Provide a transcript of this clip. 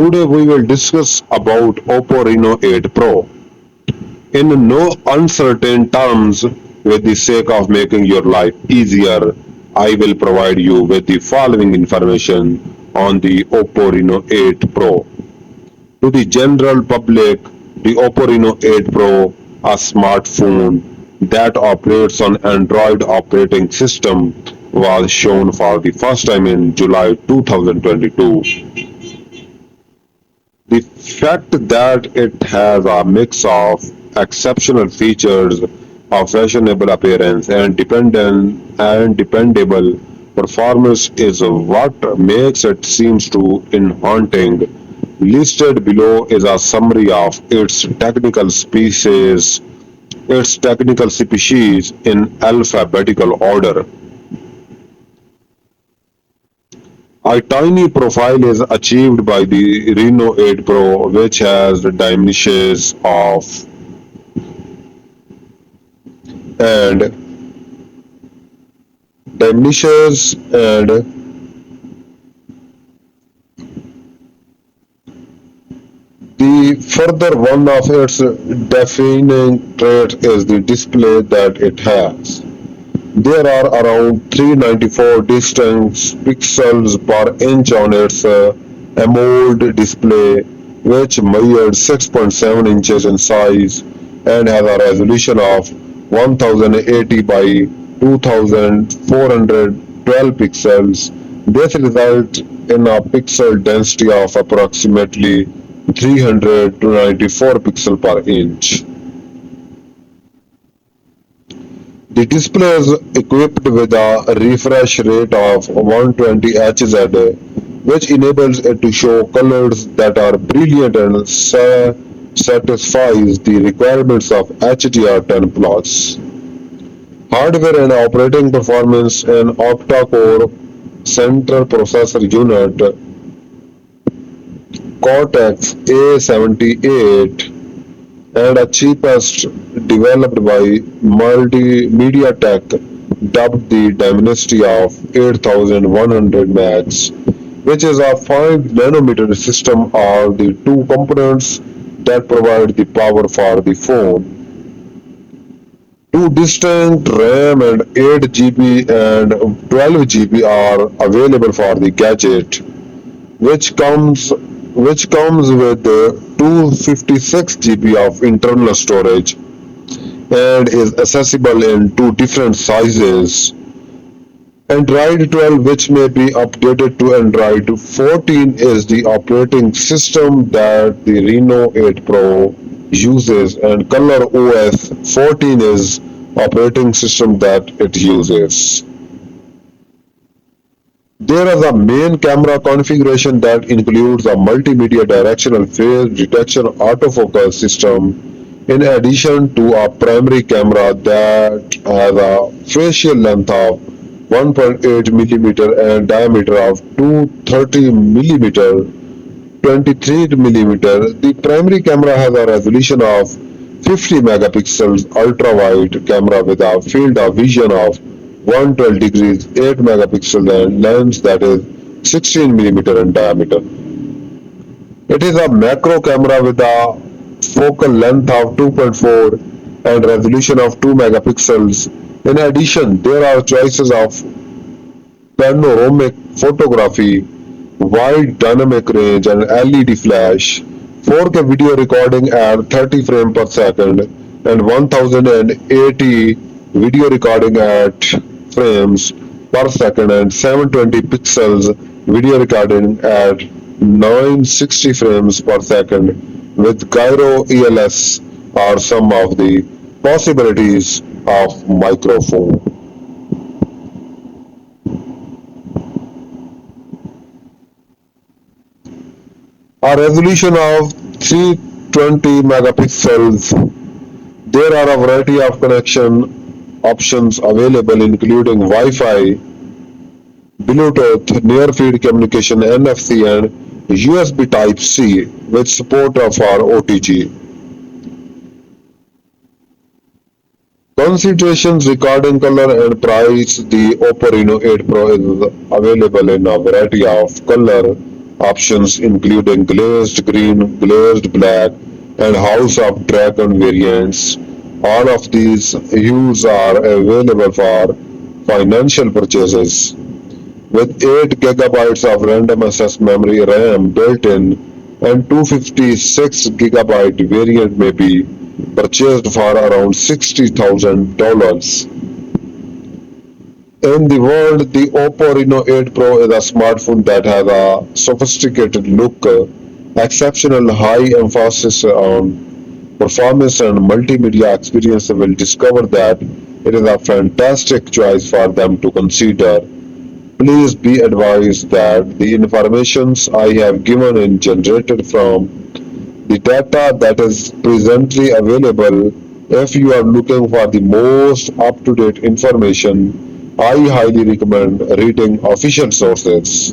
Today we will discuss about Oppo Reno 8 Pro. In no uncertain terms, with the sake of making your life easier, I will provide you with the following information on the Oppo Reno 8 Pro. To the general public, the Oppo Reno 8 Pro, a smartphone that operates on Android operating system, was shown for the first time in July 2022. The fact that it has a mix of exceptional features, a fashionable appearance, and dependable performance is what makes it seems to in haunting. Listed below is a summary of its technical species in alphabetical order. A tiny profile is achieved by the Reno 8 Pro, which has diminishes of and diminishes and the further one of its defining traits is the display that it has. There are around 394 distinct pixels per inch on its AMOLED display, which measured 6.7 inches in size and has a resolution of 1080 by 2412 pixels. This results in a pixel density of approximately 300 to 94 pixels per inch. The display is equipped with a refresh rate of 120 Hz, which enables it to show colors that are brilliant and satisfies the requirements of HDR10 Plus. Hardware and operating performance: an octa-core central processor unit, Cortex A78, and a chipset developed by MediaTek, dubbed the Dimensity of 8100 Max, which is a 5 nanometer system, are the two components that provide the power for the phone. Two distinct RAM and 8 GB and 12 GB are available for the gadget, which comes with 256 GB of internal storage and is accessible in two different sizes. Android 12, which may be updated to Android 14, is the operating system that the Reno 8 Pro uses, and Color OS 14 is operating system that it uses. There is a main camera configuration that includes a multimedia directional phase detection autofocus system, in addition to a primary camera that has a facial length of 1.8 millimeter and diameter of 230 millimeter, 23 millimeter. The primary camera has a resolution of 50 megapixels ultra-wide camera with a field of vision of 112 degrees, 8 megapixel, and lens that is 16 millimeter in diameter. It is a macro camera with a focal length of 2.4 and resolution of 2 megapixels. In addition, there are choices of panoramic photography, wide dynamic range, and LED flash, 4K video recording at 30 frames per second, and 1080 video recording at frames per second, and 720 pixels video recording at 960 frames per second with gyro ELS are some of the possibilities of microphone. A resolution of 320 megapixels. There are a variety of connection options available, including Wi-Fi, Bluetooth, near-field communication, NFC, and USB Type-C, with support for OTG. Considerations regarding color and price: the Oppo Reno 8 Pro is available in a variety of color options including glazed green, glazed black, and House of Dragon variants. All of these hues are available for financial purchases. With 8 gigabytes of random access memory RAM built in and 256 gigabyte variant may be purchased for around $60,000. In the world, the Oppo Reno 8 Pro is a smartphone that has a sophisticated look, exceptional high emphasis on performance and multimedia experience will discover that it is a fantastic choice for them to consider. Please be advised that the informations I have given is generated from the data that is presently available. If you are looking for the most up-to-date information, I highly recommend reading official sources.